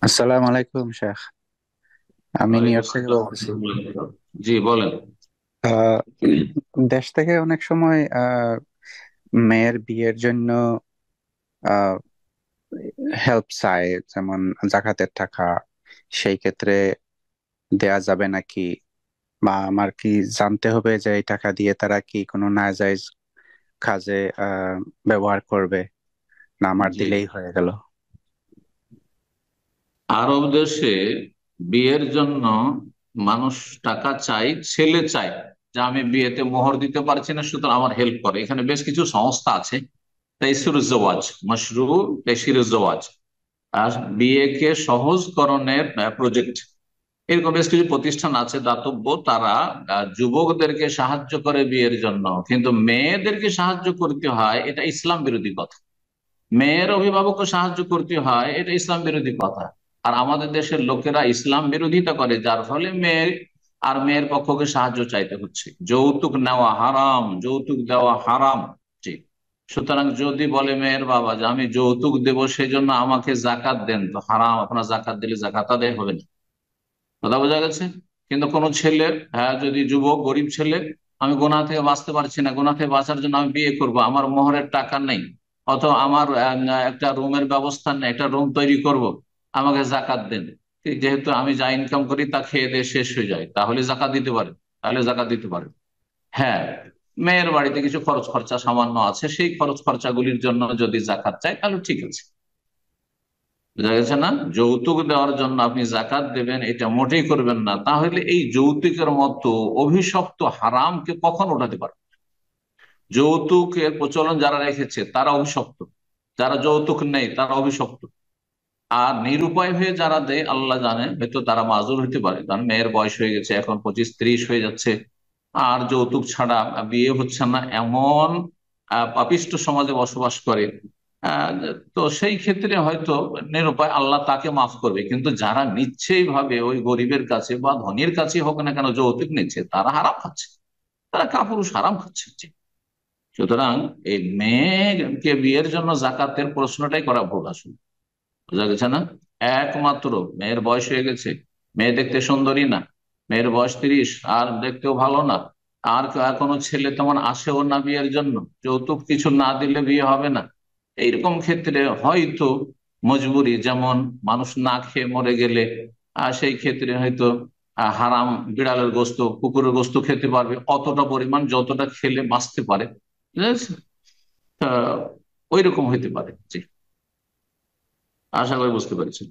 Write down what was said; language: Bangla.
আসসালামু আলাইকুম শেখ। আমি নিউ ওয়ালাইকুম ইয়র্ক থেকে আসসালাম ওয়া বলতেছি। রাহমাতুল্লাহি ওয়া বারাকাতুহু। জি বলেন। আহ, দেশ থেকে অনেক সময় মেয়ের বিয়ের জন্য হেল্প চায়, যেমন জাকাতের টাকা। সেই ক্ষেত্রে দেয়া যাবে নাকি, বা আমার কি জানতে হবে যে এই টাকা দিয়ে তারা কি কোনো নাজায়েজ কাজে ব্যবহার করবে, না আমার জি, দিলেই হয়ে গেল? আরব দেশে বিয়ের জন্য মানুষ টাকা চাই, ছেলে চায় যে আমি বিয়েতে মোহর দিতে পারছি না, সুতরাং আমার হেল্প করে। এখানে বেশ কিছু সংস্থা আছে, তাইসিরুজ জওয়াজ, মশরু তাইসিরুজ জওয়াজ, আর বিয়েকে সহজকরণের প্রজেক্ট, এরকম বেশ কিছু প্রতিষ্ঠান আছে দাতব্য। তারা যুবকদেরকে সাহায্য করে বিয়ের জন্য, কিন্তু মেয়েদেরকে সাহায্য করতে হয়, এটা ইসলাম বিরোধী কথা। মেয়ের অভিভাবককে সাহায্য করতে হয়, এটা ইসলাম বিরোধী কথা। আর আমাদের দেশের লোকেরা ইসলাম বিরোধিতা করে, যার ফলে মেয়ে আর মেয়ের পক্ষকে সাহায্য চাইতে হচ্ছে। যৌতুক নেওয়া হারাম, যৌতুক দেওয়া হারাম। জি। সুতরাং যদি বলে মেয়ের বাবা যে আমি যৌতুক দেবো সেই জন্য আমাকে জাকাত দেন, তো হারাম। আপনার জাকাত দিলে জাকাত আদায় হবে না। কথা বোঝা গেছে? কিন্তু কোনো ছেলে, হ্যাঁ, যদি যুবক গরিব ছেলে, আমি গোনা থেকে বাঁচতে পারছি না, গোনা থেকে বাঁচার জন্য আমি বিয়ে করব, আমার মোহরের টাকা নেই, অথবা আমার একটা রুমের ব্যবস্থা নেই, একটা রুম তৈরি করব, আমাকে জাকাত দেন। যেহেতু আমি যা ইনকাম করি তা খেয়ে দিয়ে শেষ হয়ে যায়, তাহলে জাকাত দিতে পারে, তাহলে জাকাত দিতে পারে। হ্যাঁ, মেয়ের বাড়িতে কিছু খরচ খরচা সামান্য আছে, সেই খরচ খরচাগুলির জন্য যদি জাকাত চায় তাহলে ঠিক আছে। বুঝা গেছে না? যৌতুক দেওয়ার জন্য আপনি জাকাত দেবেন, এটা মোটেই করবেন না। তাহলে এই যৌতুকের মতো অভিশপ্ত হারামকে কখন ওঠাতে পারে? যৌতুকের প্রচলন যারা রেখেছে তারা অভিশপ্ত, যারা যৌতুক নেই তারা অভিশপ্ত। আর নিরুপায় হয়ে যারা দেয়, আল্লাহ জানে, হয়তো তারা মাজুর হতে পারে, কারণ মেয়ের বয়স হয়ে গেছে, এখন 25-30 হয়ে যাচ্ছে, আর যৌতুক ছাড়া বিয়ে হচ্ছে না, এমন পাপিষ্ঠ সমাজে বসবাস করে। আহ, তো সেই ক্ষেত্রে হয়তো নিরুপায়, আল্লাহ তাকে মাফ করবে। কিন্তু যারা নিচ্ছে এইভাবে, ওই গরিবের কাছে বা ধনীর কাছে হোক না কেন, যৌতুক নিচ্ছে, তারা হারাম খাচ্ছে, তারা কাপুরুষ হারাম খাচ্ছে। সুতরাং এই মেয়েকে বিয়ের জন্য জাকাতের প্রশ্নটাই করা ভুল আসলে। বোঝা গেছে না? একমাত্র মেয়ের বয়স হয়ে গেছে, মেয়ে দেখতে সুন্দরী না, মেয়ের বয়স 30, আর দেখতেও ভালো না, আর কোনো ছেলে তেমন আসেও না বিয়ের জন্য, যৌতুক কিছু না দিলে বিয়ে হবে না, এইরকম ক্ষেত্রে হয়তো মজবুরি, যেমন মানুষ না খেয়ে মরে গেলে সেই ক্ষেত্রে হয়তো হারাম বিড়ালের গোস্ত, কুকুরের গোস্ত খেতে পারবে, অতটা পরিমাণ যতটা খেলে বাঁচতে পারে। বুঝেছ? ওই রকম হইতে পারে। জি, আশা করি বুঝতে পেরেছেন।